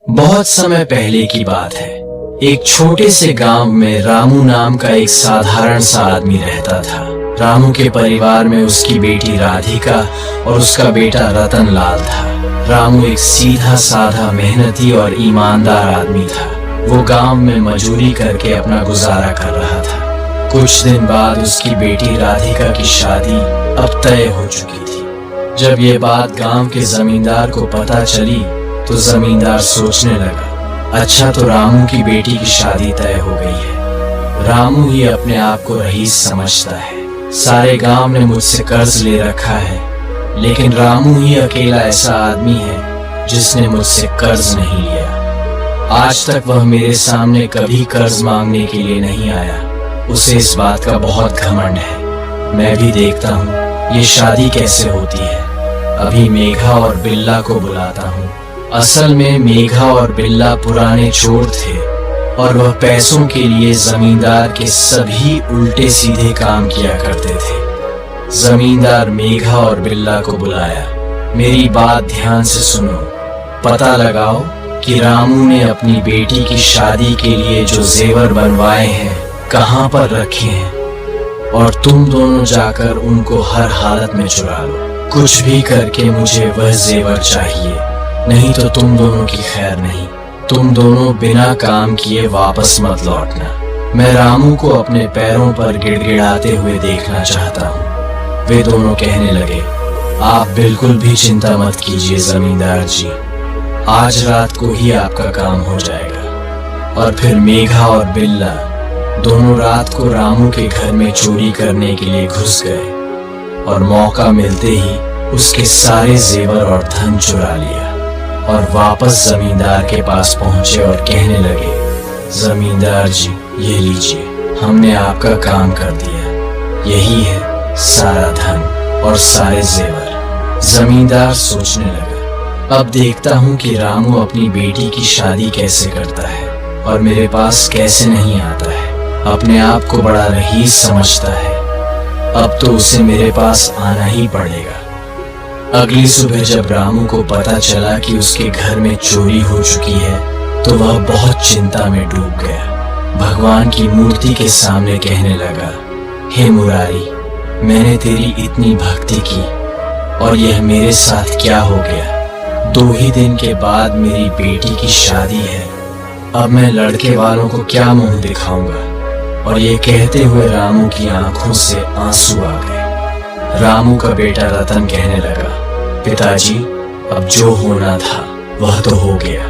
बहुत समय पहले की बात है। एक छोटे से गांव में रामू नाम का एक साधारण सा आदमी रहता था। रामू के परिवार में उसकी बेटी राधिका और उसका बेटा रतन लाल था। रामू एक सीधा साधा मेहनती और ईमानदार आदमी था। वो गांव में मजदूरी करके अपना गुजारा कर रहा था। कुछ दिन बाद उसकी बेटी राधिका की शादी अब तय हो चुकी थी। जब ये बात गांव के जमींदार को पता चली तो जमींदार सोचने लगा, अच्छा तो रामू की बेटी की शादी तय हो गई है। रामू ही अपने आप को रईस समझता है। सारे गांव ने मुझसे कर्ज ले रखा है, लेकिन रामू ही अकेला ऐसा आदमी है जिसने मुझसे कर्ज नहीं लिया। आज तक वह मेरे सामने कभी कर्ज मांगने के लिए नहीं आया। उसे इस बात का बहुत घमंड है। मैं भी देखता हूँ ये शादी कैसे होती है। अभी मेघा और बिल्ला को बुलाता हूँ। असल में मेघा और बिल्ला पुराने चोर थे और वह पैसों के लिए जमींदार के सभी उल्टे सीधे काम किया करते थे। जमींदार मेघा और बिल्ला को बुलाया। मेरी बात ध्यान से सुनो। पता लगाओ कि रामू ने अपनी बेटी की शादी के लिए जो जेवर बनवाए हैं कहाँ पर रखे हैं, और तुम दोनों जाकर उनको हर हालत में चुरा लो। कुछ भी करके मुझे वह जेवर चाहिए, नहीं तो तुम दोनों की खैर नहीं। तुम दोनों बिना काम किए वापस मत लौटना। मैं रामू को अपने पैरों पर गिड़गिड़ाते हुए देखना चाहता हूँ। वे दोनों कहने लगे, आप बिल्कुल भी चिंता मत कीजिए जमींदार जी, आज रात को ही आपका काम हो जाएगा। और फिर मेघा और बिल्ला दोनों रात को रामू के घर में चोरी करने के लिए घुस गए और मौका मिलते ही उसके सारे जेवर और धन चुरा लिया और वापस जमींदार के पास पहुंचे और कहने लगे, जमींदार जी ये लीजिए, हमने आपका काम कर दिया। यही है सारा धन और सारे जेवर। जमींदार सोचने लगा, अब देखता हूँ कि रामू अपनी बेटी की शादी कैसे करता है और मेरे पास कैसे नहीं आता है। अपने आप को बड़ा रईस समझता है। अब तो उसे मेरे पास आना ही पड़ेगा। अगली सुबह जब रामू को पता चला कि उसके घर में चोरी हो चुकी है तो वह बहुत चिंता में डूब गया। भगवान की मूर्ति के सामने कहने लगा, हे मुरारी, मैंने तेरी इतनी भक्ति की और यह मेरे साथ क्या हो गया। 2 ही दिन के बाद मेरी बेटी की शादी है। अब मैं लड़के वालों को क्या मुंह दिखाऊंगा। और ये कहते हुए रामू की आंखों से आंसू आ गए। रामू का बेटा रतन कहने लगा, पिताजी अब जो होना था वह तो हो गया,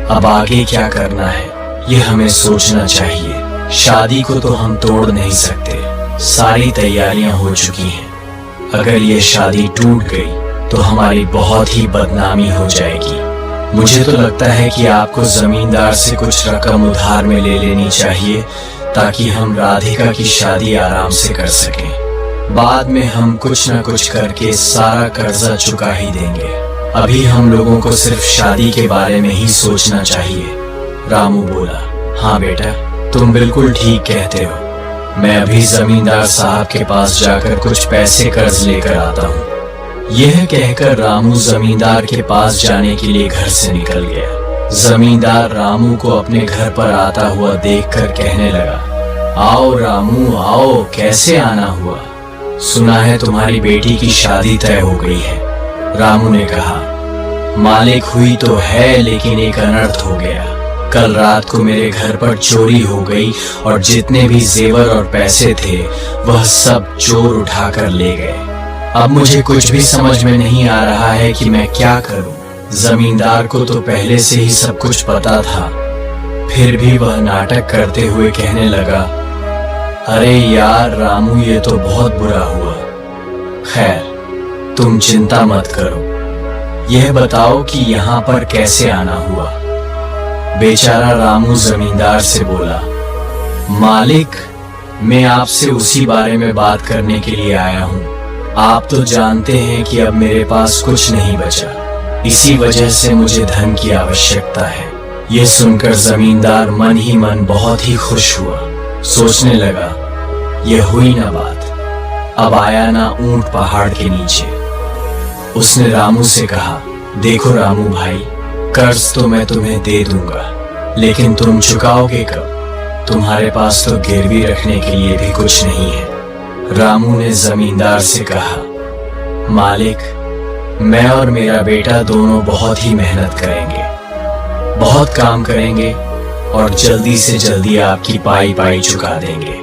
अब आगे क्या करना है ये हमें सोचना चाहिए। शादी को तो हम तोड़ नहीं सकते, सारी तैयारियां हो चुकी हैं। अगर ये शादी टूट गई तो हमारी बहुत ही बदनामी हो जाएगी। मुझे तो लगता है कि आपको जमींदार से कुछ रकम उधार में ले लेनी चाहिए ताकि हम राधिका की शादी आराम से कर सकें। बाद में हम कुछ न कुछ करके सारा कर्जा चुका ही देंगे। अभी हम लोगों को सिर्फ शादी के बारे में ही सोचना चाहिए। रामू बोला, हाँ बेटा तुम बिल्कुल ठीक कहते हो। मैं अभी जमींदार साहब के पास जाकर कुछ पैसे कर्ज लेकर आता हूँ। यह कहकर रामू जमींदार के पास जाने के लिए घर से निकल गया। जमींदार रामू को अपने घर पर आता हुआ देखकर कहने लगा, आओ रामू आओ, कैसे आना हुआ। सुना है तुम्हारी बेटी की शादी तय हो गई है। रामू ने कहा, मालिक हुई तो है, लेकिन एक अनर्थ हो गया। कल रात को मेरे घर पर चोरी हो गई और जितने भी जेवर और पैसे थे वह सब चोर उठाकर ले गए। अब मुझे कुछ भी समझ में नहीं आ रहा है कि मैं क्या करूं। जमींदार को तो पहले से ही सब कुछ पता था, फिर भी वह नाटक करते हुए कहने लगा, अरे यार रामू ये तो बहुत बुरा हुआ। खैर तुम चिंता मत करो, यह बताओ कि यहाँ पर कैसे आना हुआ। बेचारा रामू जमींदार से बोला, मालिक मैं आपसे उसी बारे में बात करने के लिए आया हूँ। आप तो जानते हैं कि अब मेरे पास कुछ नहीं बचा, इसी वजह से मुझे धन की आवश्यकता है। ये सुनकर जमींदार मन ही मन बहुत ही खुश हुआ। सोचने लगा, यह हुई ना बात, अब आया ना ऊंट पहाड़ के नीचे। उसने रामू से कहा, देखो रामू भाई, कर्ज तो मैं तुम्हें दे दूंगा, लेकिन तुम चुकाओगे कब? तुम्हारे पास तो गिरवी रखने के लिए भी कुछ नहीं है। रामू ने जमींदार से कहा, मालिक, मैं और मेरा बेटा दोनों बहुत ही मेहनत करेंगे, बहुत काम करेंगे और जल्दी से जल्दी आपकी पाई पाई चुका देंगे।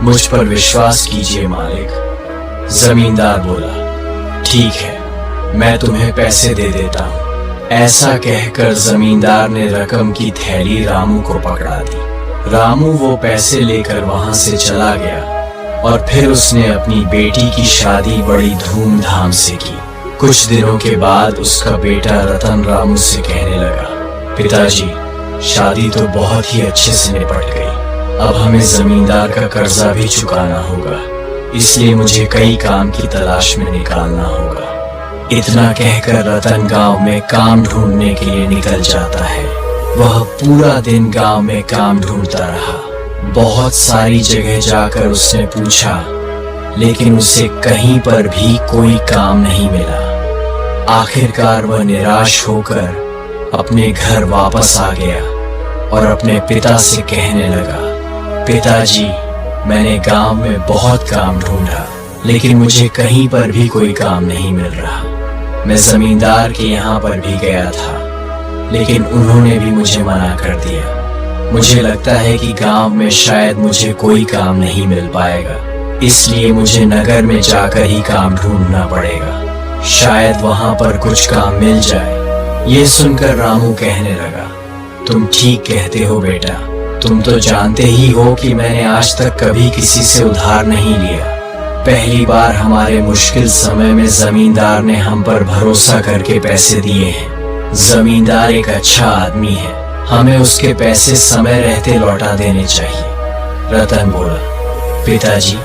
मुझ पर विश्वास कीजिए मालिक। जमींदार बोला, ठीक है, मैं तुम्हें पैसे दे देता हूँ। ऐसा कहकर जमींदार ने रकम की थैली रामू को पकड़ा दी। रामू वो पैसे लेकर वहां से चला गया और फिर उसने अपनी बेटी की शादी बड़ी धूमधाम से की। कुछ दिनों के बाद उसका बेटा रतन रामू से कहने लगा, पिताजी, शादी तो बहुत ही अच्छे से निपट गई। अब हमें जमींदार का कर्जा भी चुकाना होगा, इसलिए मुझे कई काम की तलाश में निकालना होगा। इतना कहकर रतन गांव में काम ढूंढने के लिए निकल जाता है। वह पूरा दिन गांव में काम ढूंढता रहा। बहुत सारी जगह जाकर उसने पूछा, लेकिन उसे कहीं पर भी कोई काम नहीं मिला। आखिरकार वह निराश होकर अपने घर वापस आ गया और अपने पिता से कहने लगा, पिताजी, मैंने गांव में बहुत काम ढूंढा, लेकिन मुझे कहीं पर भी कोई काम नहीं मिल रहा। मैं जमींदार के यहाँ पर भी गया था, लेकिन उन्होंने भी मुझे मना कर दिया। मुझे लगता है कि गांव में शायद मुझे कोई काम नहीं मिल पाएगा, इसलिए मुझे नगर में जाकर ही काम ढूंढना पड़ेगा। शायद वहां पर कुछ काम मिल जाए। ये सुनकर रामू कहने लगा, तुम ठीक कहते हो बेटा। तुम तो जानते ही हो कि मैंने आज तक कभी किसी से उधार नहीं लिया। पहली बार हमारे मुश्किल समय में जमींदार ने हम पर भरोसा करके पैसे दिए हैं। जमींदार एक अच्छा आदमी है, हमें उसके पैसे समय रहते लौटा देने चाहिए। रतन बोला, पिताजी,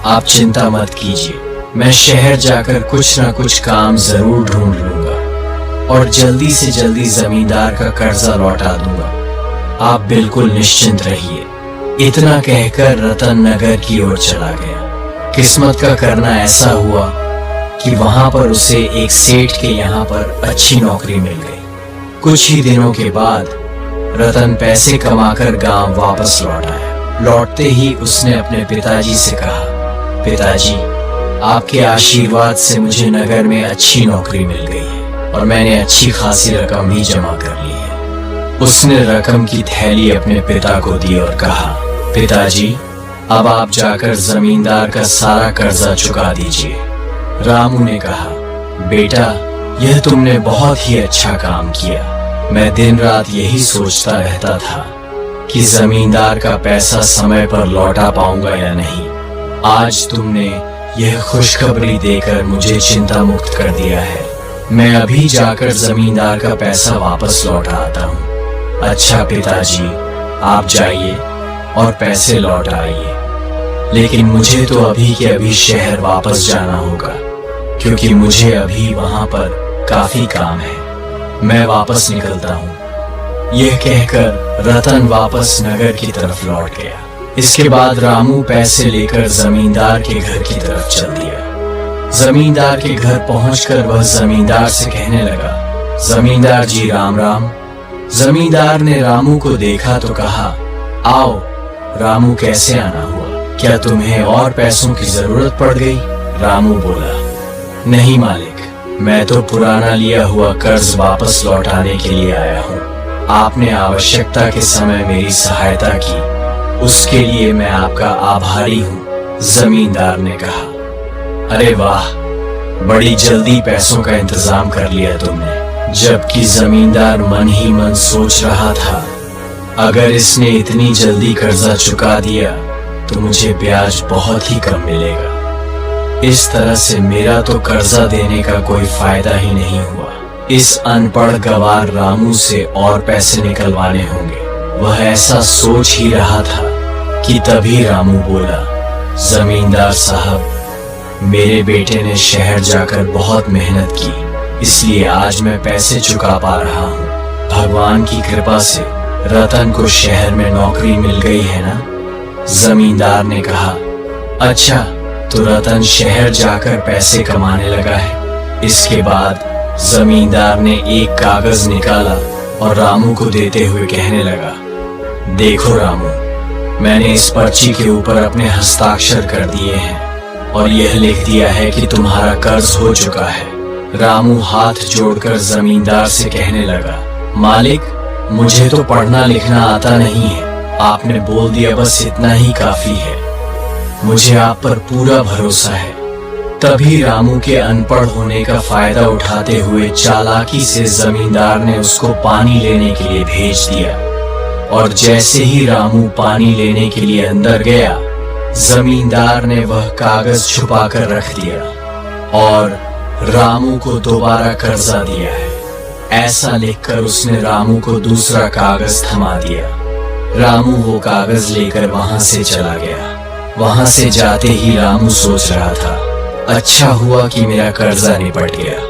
आप चिंता मत कीजिए, मैं शहर जाकर कुछ न कुछ काम जरूर ढूंढ लूंगा और जल्दी से जल्दी जमींदार का कर्जा लौटा दूंगा। आप बिल्कुल निश्चिंत रहिए। इतना कहकर रतन नगर की ओर चला गया। किस्मत का करना ऐसा हुआ कि वहां पर उसे एक सेठ के यहाँ पर अच्छी नौकरी मिल गई। कुछ ही दिनों के बाद रतन पैसे कमाकर गांव वापस लौट आया। लौटते ही उसने अपने पिताजी से कहा, पिताजी, आपके आशीर्वाद से मुझे नगर में अच्छी नौकरी मिल गई है और मैंने अच्छी खासी रकम भी जमा कर ली है। उसने रकम की थैली अपने पिता को दी और कहा, पिताजी, अब आप जाकर जमींदार का सारा कर्जा चुका दीजिए। रामू ने कहा, बेटा, यह तुमने बहुत ही अच्छा काम किया। मैं दिन रात यही सोचता रहता था कि जमींदार का पैसा समय पर लौटा पाऊंगा या नहीं। आज तुमने यह खुशखबरी देकर मुझे चिंता मुक्त कर दिया है। मैं अभी जाकर जमींदार का पैसा वापस लौटा आता हूँ। अच्छा पिताजी, आप जाइए और पैसे लौट आइए, लेकिन मुझे तो अभी के अभी शहर वापस जाना होगा, क्योंकि मुझे अभी वहां पर काफी काम है। मैं वापस निकलता हूँ। यह कहकर रतन वापस नगर की तरफ लौट गया। इसके बाद रामू पैसे लेकर जमींदार के घर की तरफ चल दिया। जमींदार के घर पहुंचकर वह जमींदार से कहने लगा, जमींदार जी, राम राम। जमींदार ने रामू को देखा तो कहा, आओ। रामू, कैसे आना हुआ? क्या तुम्हें और पैसों की जरूरत पड़ गई? रामू बोला, नहीं मालिक, मैं तो पुराना लिया हुआ कर्ज वापस लौटाने के लिए आया हूँ। आपने आवश्यकता के समय मेरी सहायता की, उसके लिए मैं आपका आभारी हूँ। जमींदार ने कहा, अरे वाह, बड़ी जल्दी पैसों का इंतजाम कर लिया तुमने। जबकि जमींदार मन ही मन सोच रहा था, अगर इसने इतनी जल्दी कर्जा चुका दिया तो मुझे ब्याज बहुत ही कम मिलेगा। इस तरह से मेरा तो कर्जा देने का कोई फायदा ही नहीं हुआ। इस अनपढ़ गवार रामू से और पैसे निकलवाने होंगे। वह ऐसा सोच ही रहा था कि तभी रामू बोला, जमींदार साहब, मेरे बेटे ने शहर जाकर बहुत मेहनत की, इसलिए आज मैं पैसे चुका पा रहा हूँ। भगवान की कृपा से रतन को शहर में नौकरी मिल गई है ना? जमींदार ने कहा, अच्छा, तो रतन शहर जाकर पैसे कमाने लगा है। इसके बाद जमींदार ने एक कागज निकाला और रामू को देते हुए कहने लगा, देखो रामू, मैंने इस पर्ची के ऊपर अपने हस्ताक्षर कर दिए हैं और यह लिख दिया है कि तुम्हारा कर्ज हो चुका है। रामू हाथ जोड़कर जमींदार से कहने लगा, मालिक, मुझे तो पढ़ना लिखना आता नहीं है, आपने बोल दिया बस इतना ही काफी है, मुझे आप पर पूरा भरोसा है। तभी रामू के अनपढ़ होने का फायदा उठाते हुए चालाकी से जमींदार ने उसको पानी लेने के लिए भेज दिया और जैसे ही रामू पानी लेने के लिए अंदर गया, जमींदार ने वह कागज छुपा कर रख दिया और रामू को दोबारा कर्जा दिया है, ऐसा लिखकर उसने रामू को दूसरा कागज थमा दिया। रामू वो कागज लेकर वहां से चला गया। वहां से जाते ही रामू सोच रहा था, अच्छा हुआ कि मेरा कर्जा निपट गया,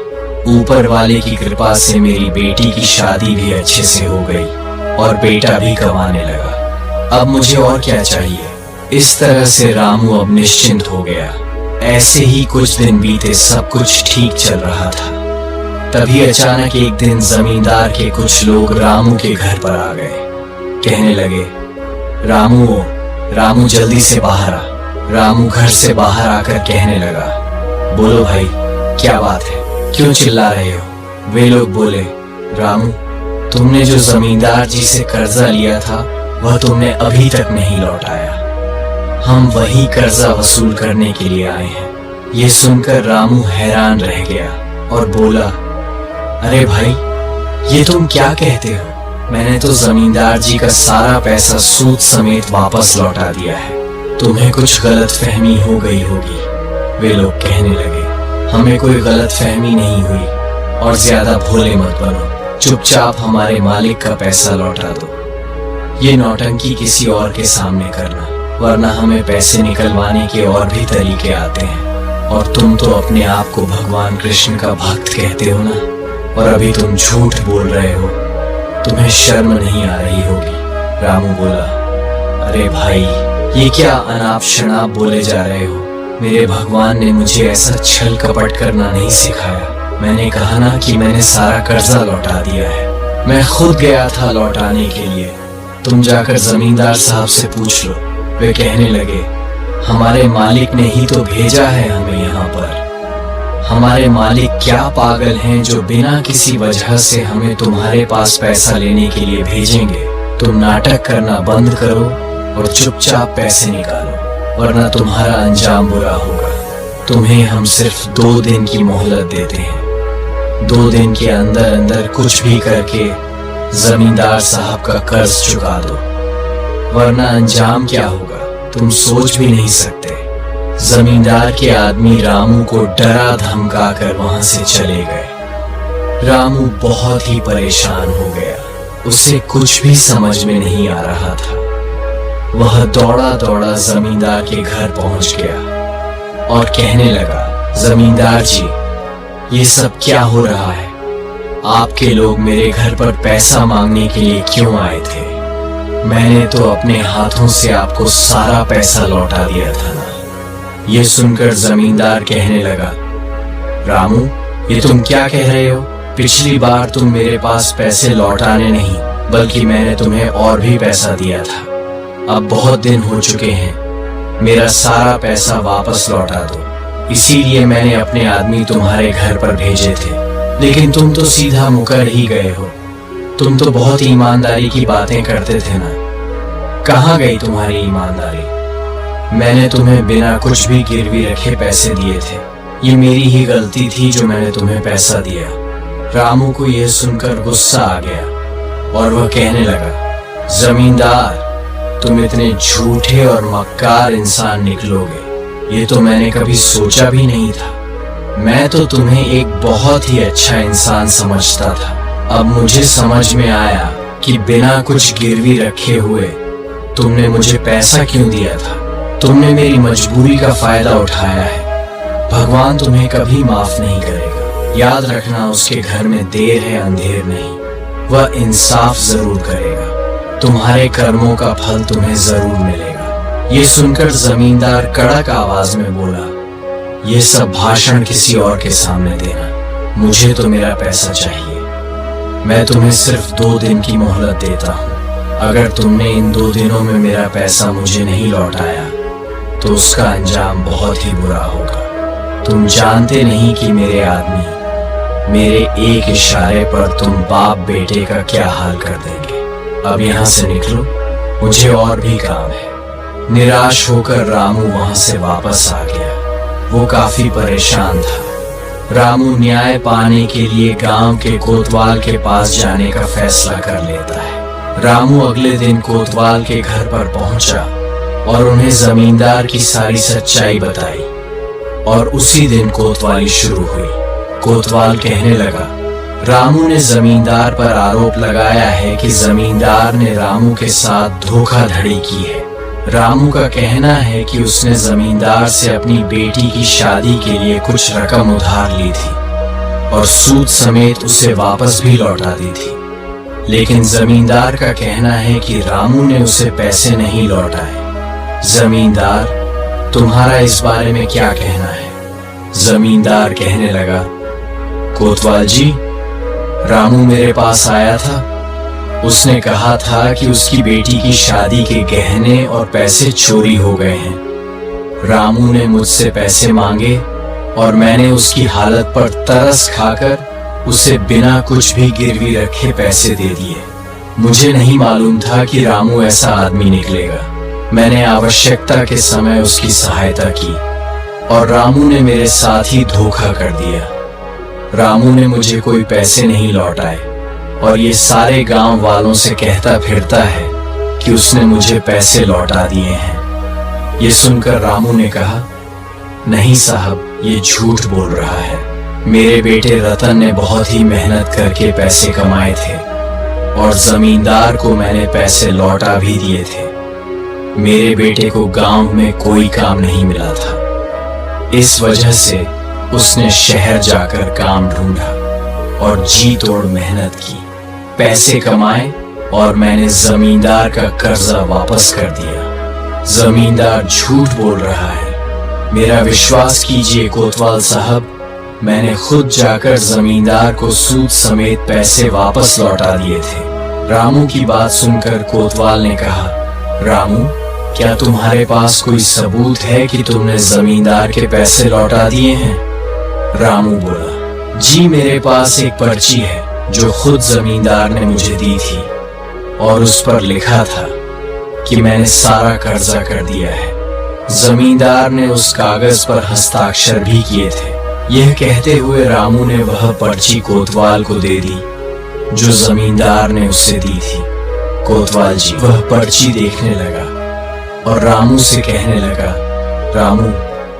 ऊपर वाले की कृपा से मेरी बेटी की शादी भी अच्छे से हो गई और बेटा भी कमाने लगा, अब मुझे और क्या चाहिए। इस तरह से रामू अब निश्चिंत हो गया। ऐसे ही कुछ दिन बीते, सब कुछ ठीक चल रहा था। तभी अचानक एक दिन जमींदार के कुछ लोग रामू के घर पर आ गए। कहने लगे, रामू जल्दी से बाहर आ। रामू घर से बाहर आकर कहने लगा, बोलो भाई, क्या बात है, क्यों चिल्ला रहे हो। वे लोग बोले, रामू, तुमने जो जमींदार जी से कर्जा लिया था वह तुमने अभी तक नहीं लौटाया, हम वही कर्जा वसूल करने के लिए आए हैं। ये सुनकर रामू हैरान रह गया और बोला, अरे भाई, ये तुम क्या कहते हो, मैंने तो जमींदार जी का सारा पैसा सूद समेत वापस लौटा दिया है, तुम्हें कुछ गलत फहमी हो गई होगी। वे लोग कहने लगे, हमें कोई गलत फहमी नहीं हुई और ज्यादा भोले मत बनो, चुपचाप हमारे मालिक का पैसा लौटा दो। ये नौटंकी किसी और के सामने करना, वरना हमें पैसे निकलवाने के और भी तरीके आते हैं और तुम तो अपने आप को भगवान कृष्ण का भक्त कहते हो ना, और अभी तुम झूठ बोल रहे हो, तुम्हें शर्म नहीं आ रही होगी। रामू बोला, अरे भाई, ये क्या अनाप शनाप बोले जा रहे हो, मेरे भगवान ने मुझे ऐसा छल कपट करना नहीं सिखाया। मैंने कहा ना कि मैंने सारा कर्जा लौटा दिया है, मैं खुद गया था लौटाने के लिए, तुम जाकर जमींदार साहब से पूछ लो। वे कहने लगे, हमारे मालिक ने ही तो भेजा है हमें यहाँ पर, हमारे मालिक क्या पागल हैं जो बिना किसी वजह से हमें तुम्हारे पास पैसा लेने के लिए भेजेंगे। तुम नाटक करना बंद करो और चुपचाप पैसे निकालो, वरना तुम्हारा अंजाम बुरा होगा। तुम्हें हम सिर्फ 2 दिन की मोहलत देते हैं, 2 दिन के अंदर अंदर कुछ भी करके जमींदार साहब का कर्ज चुका दो, वरना अंजाम क्या होगा तुम सोच भी नहीं सकते। जमींदार के आदमी रामू को डरा धमका कर वहां से चले गए। रामू बहुत ही परेशान हो गया, उसे कुछ भी समझ में नहीं आ रहा था। वह दौड़ा दौड़ा जमींदार के घर पहुंच गया और कहने लगा, जमींदार जी, ये सब क्या हो रहा है, आपके लोग मेरे घर पर पैसा मांगने के लिए क्यों आए थे, मैंने तो अपने हाथों से आपको सारा पैसा लौटा दिया था ना। ये सुनकर जमींदार कहने लगा, रामू, ये तुम क्या कह रहे हो, पिछली बार तुम मेरे पास पैसे लौटाने नहीं बल्कि मैंने तुम्हें और भी पैसा दिया था, अब बहुत दिन हो चुके हैं, मेरा सारा पैसा वापस लौटा दो। इसीलिए मैंने अपने आदमी तुम्हारे घर पर भेजे थे, लेकिन तुम तो सीधा मुकर ही गए हो। तुम तो बहुत ईमानदारी की बातें करते थे ना, कहाँ गई तुम्हारी ईमानदारी। मैंने तुम्हें बिना कुछ भी गिरवी रखे पैसे दिए थे, ये मेरी ही गलती थी जो मैंने तुम्हें पैसा दिया। रामू को यह सुनकर गुस्सा आ गया और वह कहने लगा, जमींदार, तुम इतने झूठे और मक्कार इंसान निकलोगे, ये तो मैंने कभी सोचा भी नहीं था। मैं तो तुम्हें एक बहुत ही अच्छा इंसान समझता था, अब मुझे समझ में आया कि बिना कुछ गिरवी रखे हुए तुमने मुझे पैसा क्यों दिया था। तुमने मेरी मजबूरी का फायदा उठाया है, भगवान तुम्हें कभी माफ नहीं करेगा। याद रखना, उसके घर में देर है अंधेर नहीं, वह इंसाफ जरूर करेगा, तुम्हारे कर्मों का फल तुम्हें जरूर मिलेगा। ये सुनकर जमींदार कड़क आवाज में बोला, ये सब भाषण किसी और के सामने देना, मुझे तो मेरा पैसा चाहिए। मैं तुम्हें सिर्फ 2 दिन की मोहलत देता हूँ। अगर तुमने इन 2 दिनों में मेरा पैसा मुझे नहीं लौटाया तो उसका अंजाम बहुत ही बुरा होगा। तुम जानते नहीं कि मेरे आदमी मेरे एक इशारे पर तुम बाप बेटे का क्या हाल कर देंगे। अब यहाँ से निकलो, मुझे और भी काम है। निराश होकर रामू वहां से वापस आ गया। वो काफी परेशान था। रामू न्याय पाने के लिए गांव के कोतवाल के पास जाने का फैसला कर लेता है। रामू अगले दिन कोतवाल के घर पर पहुंचा और उन्हें जमींदार की सारी सच्चाई बताई और उसी दिन कोतवाली शुरू हुई। कोतवाल कहने लगा, रामू ने जमींदार पर आरोप लगाया है कि जमींदार ने रामू के साथ धोखाधड़ी की है। रामू का कहना है कि उसने जमींदार से अपनी बेटी की शादी के लिए कुछ रकम उधार ली थी और सूद समेत उसे वापस भी लौटा दी थी। लेकिन जमींदार का कहना है कि रामू ने उसे पैसे नहीं लौटाए। जमींदार, तुम्हारा इस बारे में क्या कहना है? जमींदार कहने लगा, कोतवाल जी, रामू मेरे पास आया था। उसने कहा था कि उसकी बेटी की शादी के गहने और पैसे चोरी हो गए हैं। रामू ने मुझसे पैसे मांगे और मैंने उसकी हालत पर तरस खाकर उसे बिना कुछ भी गिरवी रखे पैसे दे दिए। मुझे नहीं मालूम था कि रामू ऐसा आदमी निकलेगा। मैंने आवश्यकता के समय उसकी सहायता की और रामू ने मेरे साथ ही धोखा कर दिया। रामू ने मुझे कोई पैसे नहीं लौटाए और ये सारे गांव वालों से कहता फिरता है कि उसने मुझे पैसे लौटा दिए हैं। ये सुनकर रामू ने कहा, नहीं साहब, ये झूठ बोल रहा है। मेरे बेटे रतन ने बहुत ही मेहनत करके पैसे कमाए थे और जमींदार को मैंने पैसे लौटा भी दिए थे। मेरे बेटे को गांव में कोई काम नहीं मिला था। इस वजह से उसने शहर जाकर काम ढूंढा और जी तोड़ मेहनत की, पैसे कमाए और मैंने जमींदार का कर्जा वापस कर दिया। जमींदार झूठ बोल रहा है। मेरा विश्वास कीजिए कोतवाल साहब, मैंने खुद जाकर जमींदार को सूद समेत पैसे वापस लौटा दिए थे। रामू की बात सुनकर कोतवाल ने कहा, रामू, क्या तुम्हारे पास कोई सबूत है कि तुमने जमींदार के पैसे लौटा दिए हैं? रामू बोला, जी मेरे पास एक पर्ची है जो खुद जमींदार ने मुझे दी थी और उस पर लिखा था कि मैंने सारा कर्जा कर दिया है। जमींदार ने उस कागज पर हस्ताक्षर भी किए थे। यह कहते हुए रामू ने वह पर्ची कोतवाल को दे दी जो जमींदार ने उसे दी थी। कोतवाल जी वह पर्ची देखने लगा और रामू से कहने लगा, रामू,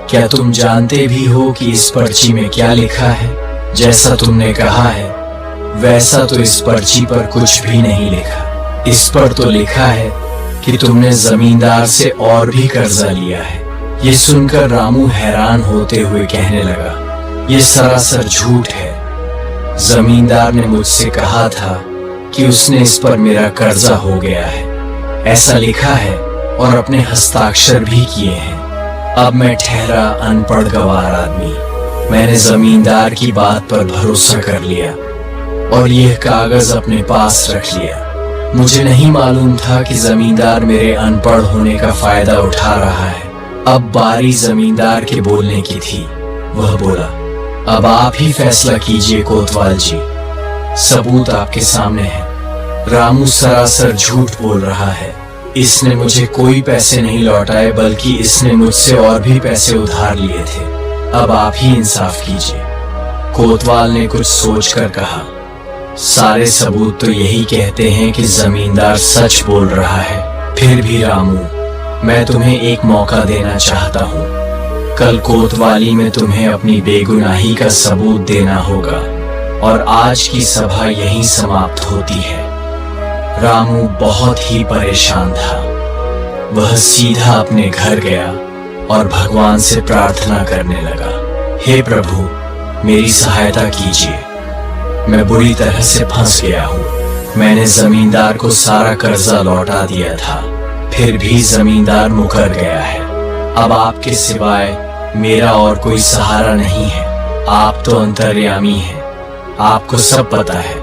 क्या तुम जानते भी हो कि इस पर्ची में क्या लिखा है? जैसा तुमने कहा है वैसा तो इस पर्ची पर कुछ भी नहीं लिखा। इस पर तो लिखा है कि तुमने जमींदार से और भी कर्जा लिया है। ये सुनकर रामू हैरान होते हुए कहने लगा, ये सरासर झूठ है। जमींदार ने मुझसे कहा था कि उसने इस पर मेरा कर्जा हो गया है, ऐसा लिखा है और अपने हस्ताक्षर भी किए हैं। अब मैं ठहरा अनपढ़ गंवार आदमी, मैंने जमींदार की बात पर भरोसा कर लिया और यह कागज अपने पास रख लिया। मुझे नहीं मालूम था कि जमींदार मेरे अनपढ़ होने का फायदा उठा रहा है। अब बारी जमींदार के बोलने की थी। वह बोला, अब आप ही फैसला कीजिए कोतवाल जी, सबूत आपके सामने है। रामू सरासर झूठ बोल रहा है। इसने मुझे कोई पैसे नहीं लौटाए बल्कि इसने मुझसे और भी पैसे उधार लिए थे। अब आप ही इंसाफ कीजिए। कोतवाल ने कुछ सोचकर कहा, सारे सबूत तो यही कहते हैं कि जमींदार सच बोल रहा है। फिर भी रामू, मैं तुम्हें एक मौका देना चाहता हूँ। कल कोतवाली में तुम्हें अपनी बेगुनाही का सबूत देना होगा और आज की सभा यहीं समाप्त होती है। रामू बहुत ही परेशान था। वह सीधा अपने घर गया और भगवान से प्रार्थना करने लगा, हे प्रभु, मेरी सहायता कीजिए। मैं बुरी तरह से फंस गया हूँ। मैंने जमींदार को सारा कर्जा लौटा दिया था, फिर भी जमींदार मुकर गया है। अब आपके सिवाय मेरा और कोई सहारा नहीं है। आप तो अंतर्यामी हैं, आपको सब पता है।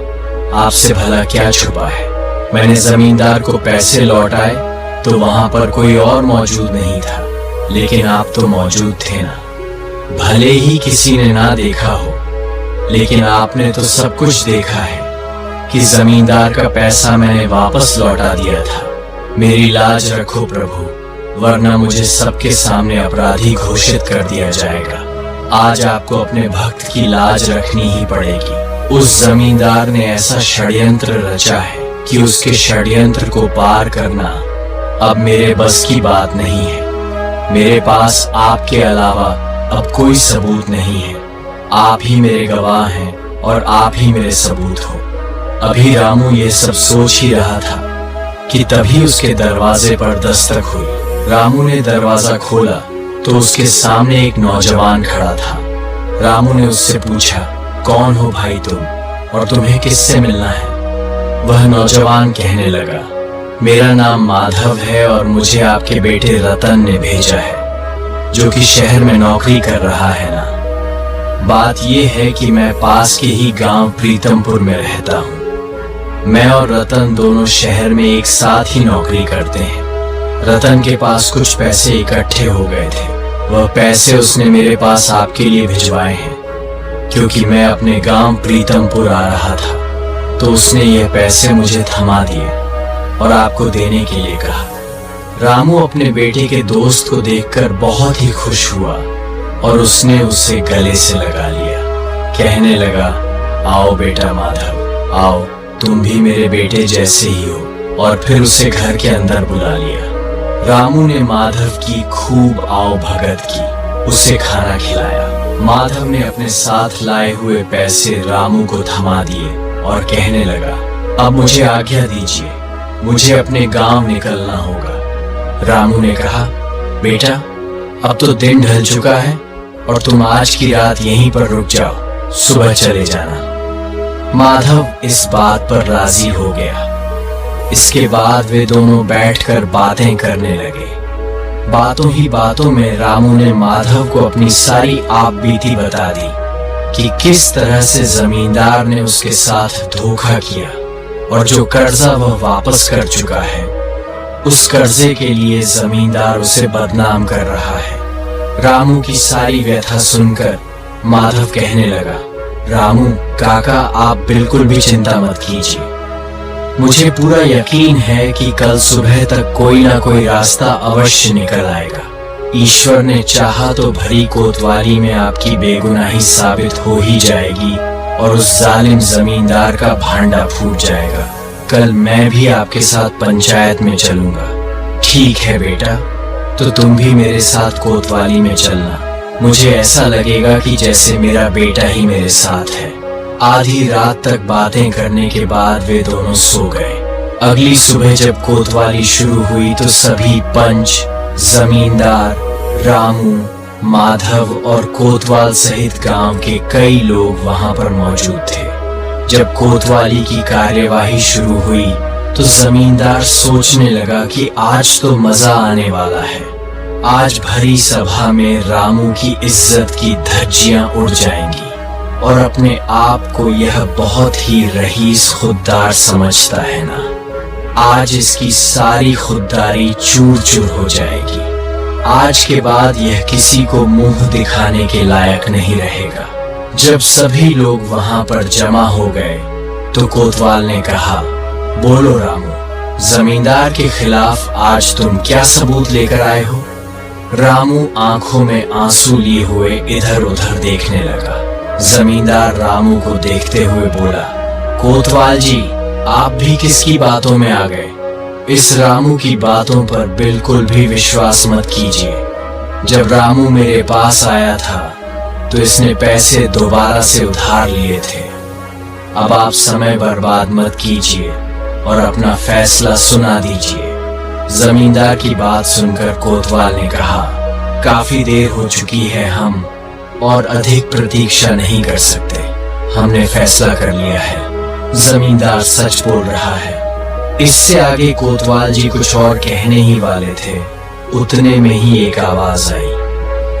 आपसे भला क्या छुपा है। मैंने जमींदार को पैसे लौटाए तो वहां पर कोई और मौजूद नहीं था, लेकिन आप तो मौजूद थे ना। भले ही किसी ने ना देखा हो, लेकिन आपने तो सब कुछ देखा है कि जमींदार का पैसा मैंने वापस लौटा दिया था। मेरी लाज रखो प्रभु, वरना मुझे सबके सामने अपराधी घोषित कर दिया जाएगा। आज आपको अपने भक्त की लाज रखनी ही पड़ेगी। उस जमींदार ने ऐसा षड्यंत्र रचा है कि उसके षड्यंत्र को पार करना अब मेरे बस की बात नहीं है। मेरे पास आपके अलावा अब कोई सबूत नहीं है। आप ही मेरे गवाह हैं और आप ही मेरे सबूत हो। अभी रामू ये सब सोच ही रहा था कि तभी उसके दरवाजे पर दस्तक हुई। रामू ने दरवाजा खोला तो उसके सामने एक नौजवान खड़ा था। रामू ने उससे पूछा, कौन हो भाई तुम, और तुम्हें किससे मिलना है? वह नौजवान कहने लगा, मेरा नाम माधव है और मुझे आपके बेटे रतन ने भेजा है, जो कि शहर में नौकरी कर रहा है ना। बात यह है कि मैं पास के ही गांव प्रीतमपुर में रहता हूँ। मैं और रतन दोनों शहर में एक साथ ही नौकरी करते हैं। रतन के पास कुछ पैसे इकट्ठे हो गए थे। वह पैसे उसने मेरे पास आपके लिए भिजवाए हैं, क्योंकि मैं अपने गांव प्रीतमपुर आ रहा था, तो उसने ये पैसे मुझे थमा दिए और आपको देने के लिए कहा। रामू अपने बेटे के दोस्त को देखकर बहुत ही खुश हुआ और उसने उसे गले से लगा लिया। कहने लगा, आओ बेटा माधव, आओ, तुम भी मेरे बेटे जैसे ही हो। और फिर उसे घर के अंदर बुला लिया। रामू ने माधव की खूब आओ भगत की, उसे खाना खिलाया। माधव ने अपने साथ लाए हुए पैसे रामू को थमा दिए और कहने लगा, अब मुझे आज्ञा दीजिए, मुझे अपने गांव निकलना होगा। रामू ने कहा, बेटा अब तो दिन ढल चुका है और तुम आज की रात यहीं पर रुक जाओ, सुबह चले जाना। माधव इस बात पर राजी हो गया। इसके बाद वे दोनों बैठकर बातें करने लगे। बातों ही बातों में रामू ने माधव को अपनी सारी आप बीती बता दी कि किस तरह से जमींदार ने उसके साथ धोखा किया और जो कर्जा वह वापस कर चुका है, उस कर्जे के लिए जमींदार उसे बदनाम कर रहा है। रामू की सारी व्यथा सुनकर माधव कहने लगा, रामू काका, आप बिल्कुल भी चिंता मत कीजिए। मुझे पूरा यकीन है कि कल सुबह तक कोई ना कोई रास्ता अवश्य निकल आएगा। ईश्वर ने चाहा तो भरी कोतवाली में आपकी बेगुनाही साबित हो ही जाएगी और उस जालिम जमींदार का भांडा फूट जाएगा। कल मैं भी आपके साथ पंचायत में चलूंगा। ठीक है बेटा, तो तुम भी मेरे साथ कोतवाली में चलना। मुझे ऐसा लगेगा कि जैसे मेरा बेटा ही मेरे साथ है। आधी रात तक बातें करने के बाद वे दोनों सो गए। अगली सुबह जब कोतवाली शुरू हुई तो सभी पंच, जमींदार, रामू, माधव और कोतवाल सहित गांव के कई लोग वहां पर मौजूद थे। जब कोतवाली की कार्यवाही शुरू हुई तो जमींदार सोचने लगा कि आज तो मजा आने वाला है। आज भरी सभा में रामू की इज्जत की धज्जियां उड़ जाएंगी और अपने आप को यह बहुत ही रईस खुददार समझता है ना। आज इसकी सारी खुददारी चूर चूर हो जाएगी। आज के बाद यह किसी को मुंह दिखाने के लायक नहीं रहेगा। जब सभी लोग वहां पर जमा हो गए तो कोतवाल ने कहा, बोलो रामू, जमींदार के खिलाफ आज तुम क्या सबूत लेकर आए हो? रामू आंखों में आंसू लिए हुए इधर उधर देखने लगा। जमींदार रामू को देखते हुए बोला, कोतवाल जी, आप भी किसकी बातों में आ गए? इस रामू की बातों पर बिल्कुल भी विश्वास मत कीजिए। जब रामू मेरे पास आया था तो इसने पैसे दोबारा से उधार लिए थे। अब आप समय बर्बाद मत कीजिए और अपना फैसला सुना दीजिए। जमींदार की बात सुनकर कोतवाल ने कहा, काफी देर हो चुकी है, हम और अधिक प्रतीक्षा नहीं कर सकते। हमने फैसला कर लिया है। जमींदार सच बोल रहा है। इससे आगे कोतवाल जी कुछ और कहने ही वाले थे, उतने में ही एक आवाज आई,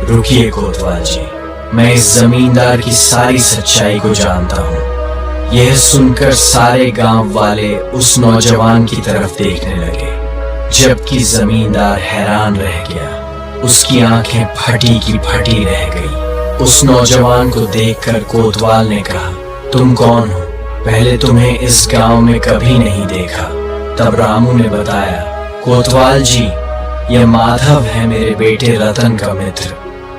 रुकिए कोतवाल जी, मैं इस जमींदार की सारी सच्चाई को जानता हूँ। यह सुनकर सारे गांव वाले उस नौजवान की तरफ देखने लगे, जबकि जमींदार हैरान रह गया। उसकी आंखें फटी की फटी रह गई। उस नौजवान को देखकर कोतवाल ने कहा, तुम कौन हो? पहले तुम्हें इस गांव में कभी नहीं देखा। तब रामू ने बताया, कोतवाल जी, यह माधव है, मेरे बेटे रतन का मित्र।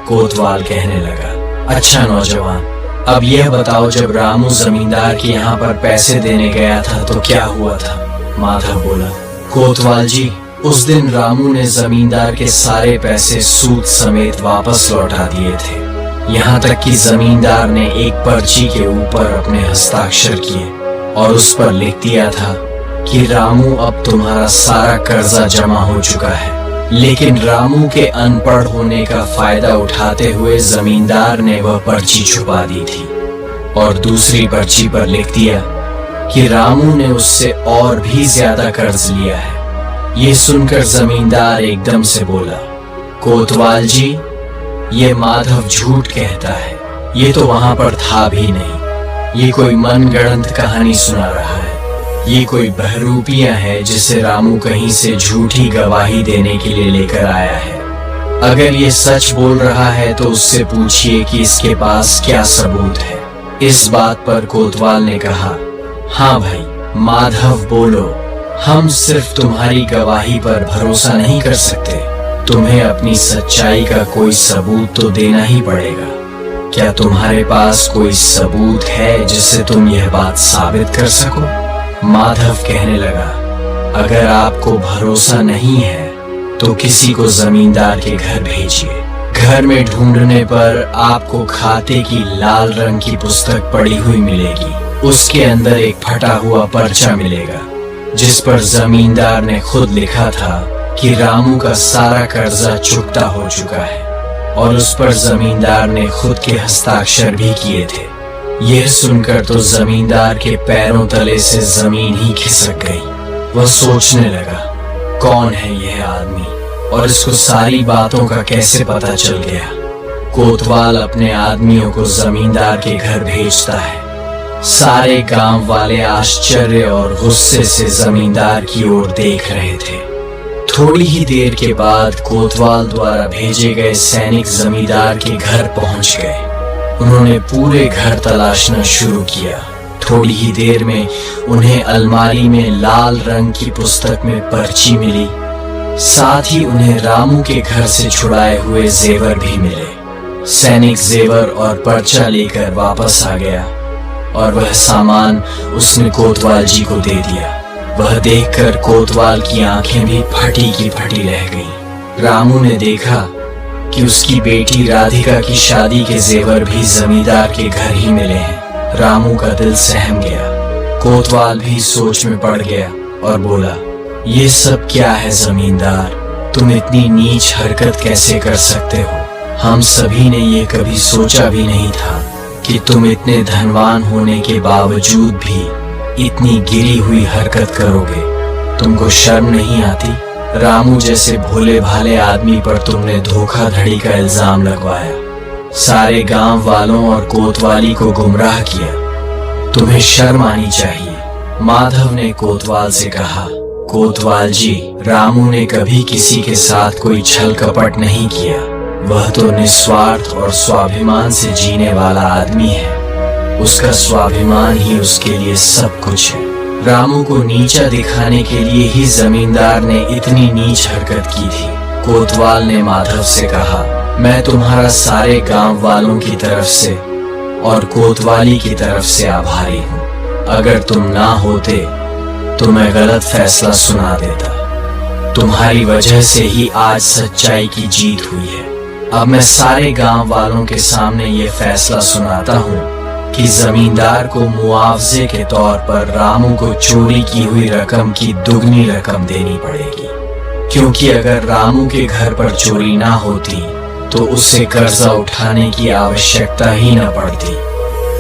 कोतवाल कहने लगा, अच्छा नौजवान, अब यह बताओ, जब रामू जमींदार के यहाँ पर पैसे देने गया था तो क्या हुआ था? माधव बोला, कोतवाल जी, उस दिन रामू ने जमींदार के सारे पैसे सूद समेत वापस लौटा दिए थे। यहाँ तक कि जमींदार ने एक पर्ची के ऊपर अपने हस्ताक्षर किए और उस पर लिख दिया था कि रामू, अब तुम्हारा सारा कर्जा जमा हो चुका है। लेकिन रामू के अनपढ़ होने का फायदा उठाते हुए जमींदार ने वह पर्ची छुपा दी थी और दूसरी पर्ची पर लिख दिया कि रामू ने उससे और भी ज्यादा कर्ज लिया है। ये सुनकर जमींदार एकदम से बोला, कोतवाल जी, ये माधव झूठ कहता है, ये तो वहां पर था भी नहीं। ये कोई मनगढ़ंत कहानी सुना रहा है। ये कोई बहरूपिया है जिसे रामू कहीं से झूठी गवाही देने के लिए लेकर आया है। अगर ये सच बोल रहा है तो उससे पूछिए कि इसके पास क्या सबूत है। इस बात पर कोतवाल ने कहा, हाँ भाई माधव, बोलो, हम सिर्फ तुम्हारी गवाही पर भरोसा नहीं कर सकते, तुम्हें अपनी सच्चाई का कोई सबूत तो देना ही पड़ेगा। क्या तुम्हारे पास कोई सबूत है जिससे तुम यह बात साबित कर सको? माधव कहने लगा, अगर आपको भरोसा नहीं है तो किसी को जमींदार के घर भेजिए। घर में ढूंढने पर आपको खाते की लाल रंग की पुस्तक पड़ी हुई मिलेगी। उसके अंदर एक फटा हुआ पर्चा मिलेगा जिस पर जमींदार ने खुद लिखा था कि रामू का सारा कर्जा चुकता हो चुका है और उस पर जमींदार ने खुद के हस्ताक्षर भी किए थे। यह सुनकर तो जमींदार के पैरों तले से जमीन ही खिसक गई। वह सोचने लगा, कौन है यह आदमी और इसको सारी बातों का कैसे पता चल गया? कोतवाल अपने आदमियों को जमींदार के घर भेजता है। सारे गांव वाले आश्चर्य और गुस्से से जमींदार की ओर देख रहे थे। थोड़ी ही देर के बाद कोतवाल द्वारा भेजे गए सैनिक जमींदार के घर पहुंच गए। उन्होंने पूरे घर तलाशना शुरू किया। थोड़ी ही देर में उन्हें अलमारी में लाल रंग की पुस्तक में पर्ची मिली। साथ ही उन्हें रामू के घर से छुड़ाए हुए जेवर भी मिले। सैनिक जेवर और पर्चा लेकर वापस आ गया और वह सामान उसने कोतवाल जी को दे दिया। वह देखकर कोतवाल की आंखें भी फटी की फटी रह गईं। रामू ने देखा कि उसकी बेटी राधिका की शादी के जेवर भी जमींदार के घर ही मिले हैं। रामू का दिल सहम गया। कोतवाल भी सोच में पड़ गया और बोला, ये सब क्या है जमींदार? तुम इतनी नीच हरकत कैसे कर सकते हो? हम सभी ने ये कभी सोचा भी नहीं था कि तुम इतने धनवान होने के बावजूद भी इतनी गिरी हुई हरकत करोगे। तुमको शर्म नहीं आती? रामू जैसे भोले भाले आदमी पर तुमने धोखाधड़ी का इल्जाम लगवाया, सारे गांव वालों और कोतवाली को गुमराह किया। तुम्हें शर्म आनी चाहिए। माधव ने कोतवाल से कहा, कोतवाल जी, रामू ने कभी किसी के साथ कोई छल कपट नहीं किया। वह तो निस्वार्थ और स्वाभिमान से जीने वाला आदमी है। उसका स्वाभिमान ही उसके लिए सब कुछ है। रामू को नीचा दिखाने के लिए ही जमींदार ने इतनी नीच हरकत की थी। कोतवाल ने माधव से कहा, मैं तुम्हारा सारे गांव वालों की तरफ से और कोतवाली की तरफ से आभारी हूँ। अगर तुम ना होते तो मैं गलत फैसला सुना देता। तुम्हारी वजह से ही आज सच्चाई की जीत हुई है। अब मैं सारे गांव वालों के सामने ये फैसला सुनाता हूँ कि जमींदार को मुआवजे के तौर पर रामू को चोरी की हुई रकम की दुगनी रकम देनी पड़ेगी, क्योंकि अगर रामू के घर पर चोरी ना होती तो उसे कर्जा उठाने की आवश्यकता ही न पड़ती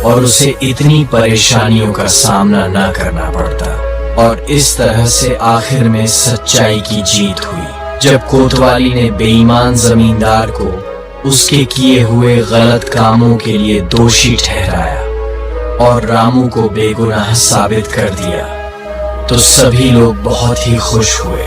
और उसे इतनी परेशानियों का सामना न करना पड़ता। और इस तरह से आखिर में सच्चाई की जीत हुई, जब कोतवाली ने बेईमान जमींदार को उसके किए हुए गलत कामों के लिए दोषी ठहराया। और रामू को बेगुनाह साबित कर दिया तो सभी लोग बहुत ही खुश हुए।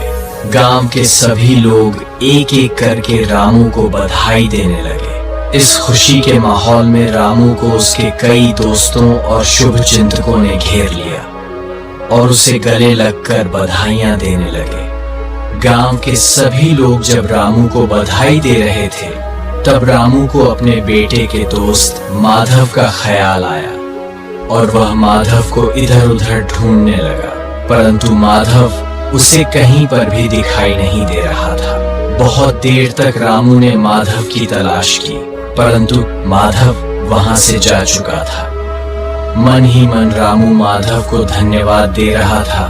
गांव के सभी लोग एक एक करके रामू को बधाई देने लगे। इस खुशी के माहौल में रामू को उसके कई दोस्तों और शुभचिंतकों ने घेर लिया और उसे गले लगकर बधाइयां देने लगे। गांव के सभी लोग जब रामू को बधाई दे रहे थे तब रामू को अपने बेटे के दोस्त माधव का ख्याल आया और वह माधव को इधर उधर ढूंढने लगा, परंतु माधव उसे कहीं पर भी दिखाई नहीं दे रहा था। बहुत देर तक रामू ने माधव की तलाश की, परंतु माधव वहां से जा चुका था। मन ही मन रामू माधव को धन्यवाद दे रहा था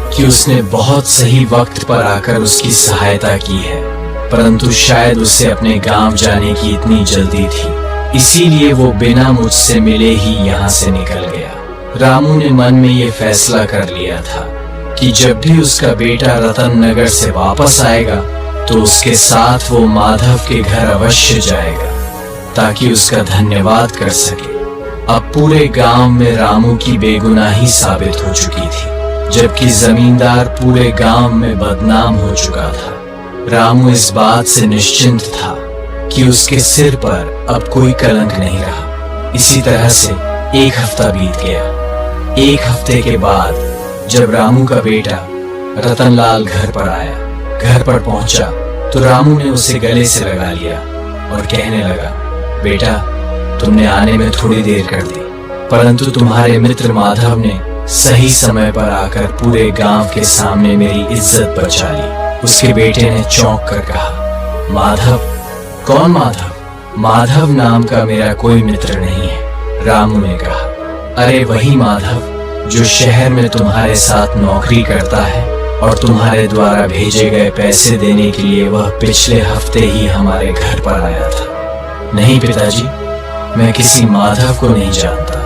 कि उसने बहुत सही वक्त पर आकर उसकी सहायता की है, परंतु शायद उसे अपने गांव जाने की इतनी जल्दी थी, इसीलिए वो बिना मुझसे मिले ही यहाँ से निकल गया। रामू ने मन में ये फैसला कर लिया था कि जब भी उसका बेटा रतन नगर से वापस आएगा तो उसके साथ वो माधव के घर अवश्य जाएगा ताकि उसका धन्यवाद कर सके। अब पूरे गांव में रामू की बेगुनाही साबित हो चुकी थी, जबकि जमींदार पूरे गांव में बदनाम हो चुका था। रामू इस बात से निश्चिंत था कि उसके सिर पर अब कोई कलंक नहीं रहा। इसी तरह से एक हफ्ता बीत गया। एक हफ्ते के बाद जब रामू का बेटा रतनलाल घर पर आया, घर पर पहुंचा तो रामू ने उसे गले से लगा लिया और कहने लगा, बेटा तुमने आने में थोड़ी देर कर दी, परंतु तुम्हारे मित्र माधव ने सही समय पर आकर पूरे गांव के सामने मेरी इज्जत बचा ली। उसके बेटे ने चौंक कर कहा, माधव? कौन माधव? माधव नाम का मेरा कोई मित्र नहीं है। रामू ने कहा, अरे वही माधव जो शहर में तुम्हारे साथ नौकरी करता है और तुम्हारे द्वारा भेजे गए पैसे देने के लिए वह पिछले हफ्ते ही हमारे घर पर आया था। नहीं पिताजी, मैं किसी माधव को नहीं जानता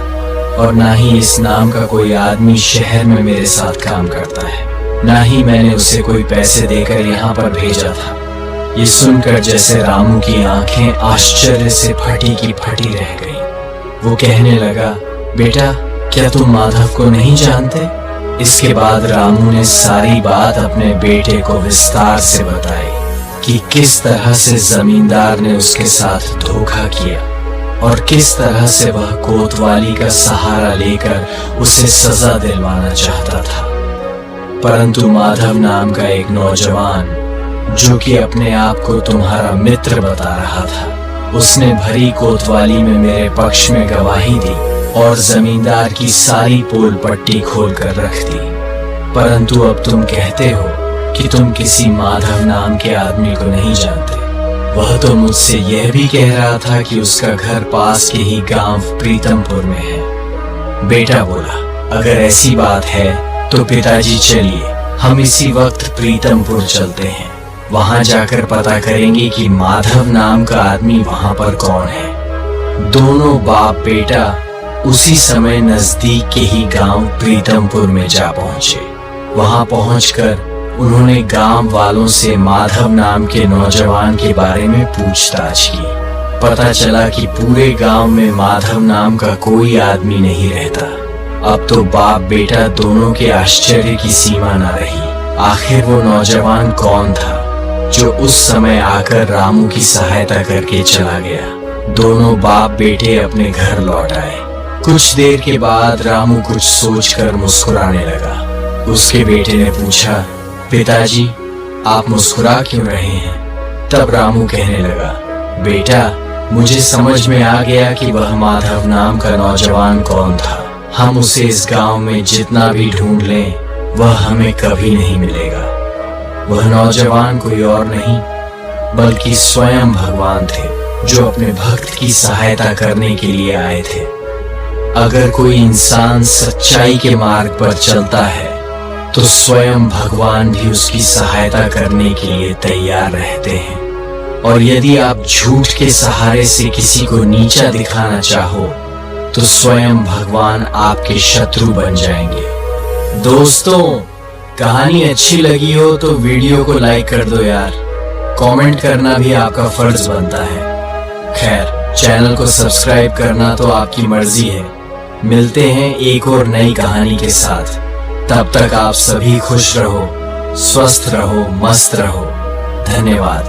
और ना ही इस नाम का कोई आदमी शहर में मेरे साथ काम करता है, ना ही मैंने उसे कोई पैसे देकर यहाँ पर भेजा था। ये सुनकर जैसे रामू की आंखें आश्चर्य से फटी की फटी रह गईं। वो कहने लगा, बेटा क्या तुम माधव को नहीं जानते? इसके बाद रामू ने सारी बात अपने बेटे को विस्तार से बताई कि किस तरह से जमींदार ने उसके साथ धोखा किया और किस तरह से वह कोतवाली का सहारा लेकर उसे सजा दिलवाना चाहता था, परंतु माधव नाम का एक नौजवान जो कि अपने आप को तुम्हारा मित्र बता रहा था, उसने भरी कोतवाली में मेरे पक्ष में गवाही दी और जमींदार की सारी पोल पट्टी खोल कर रख दी। परंतु अब तुम कहते हो कि तुम किसी माधव नाम के आदमी को नहीं जानते। वह तो मुझसे यह भी कह रहा था कि उसका घर पास के ही गांव प्रीतमपुर में है। बेटा बोला, अगर ऐसी बात है तो पिताजी चलिए हम इसी वक्त प्रीतमपुर चलते हैं, वहां जाकर पता करेंगे कि माधव नाम का आदमी वहां पर कौन है। दोनों बाप बेटा उसी समय नजदीक के ही गांव प्रीतमपुर में जा पहुंचे। वहां पहुंचकर उन्होंने गांव वालों से माधव नाम के नौजवान के बारे में पूछताछ की। पता चला कि पूरे गांव में माधव नाम का कोई आदमी नहीं रहता। अब तो बाप बेटा दोनों के आश्चर्य की सीमा न रही। आखिर वो नौजवान कौन था जो उस समय आकर रामू की सहायता करके चला गया? दोनों बाप बेटे अपने घर लौट आए। कुछ देर के बाद रामू कुछ सोचकर मुस्कुराने लगा। उसके बेटे ने पूछा, पिताजी आप मुस्कुरा क्यों रहे हैं? तब रामू कहने लगा, बेटा मुझे समझ में आ गया कि वह माधव नाम का नौजवान कौन था। हम उसे इस गांव में जितना भी ढूंढ लें वह हमें कभी नहीं मिलेगा। वह नौजवान कोई और नहीं बल्कि स्वयं भगवान थे जो अपने भक्त की सहायता करने के लिए आए थे। अगर कोई इंसान सच्चाई के मार्ग पर चलता है तो स्वयं भगवान भी उसकी सहायता करने के लिए तैयार रहते हैं। और यदि आप झूठ के सहारे से किसी को नीचा दिखाना चाहो तो स्वयं भगवान आपके शत्रु बन जाएंगे। दोस्तों, कहानी अच्छी लगी हो तो वीडियो को लाइक कर दो यार। कमेंट करना भी आपका फर्ज बनता है। खैर, चैनल को सब्सक्राइब करना तो आपकी मर्जी है, मिलते हैं एक और नई कहानी के साथ। तब तक आप सभी खुश रहो, स्वस्थ रहो, मस्त रहो। धन्यवाद।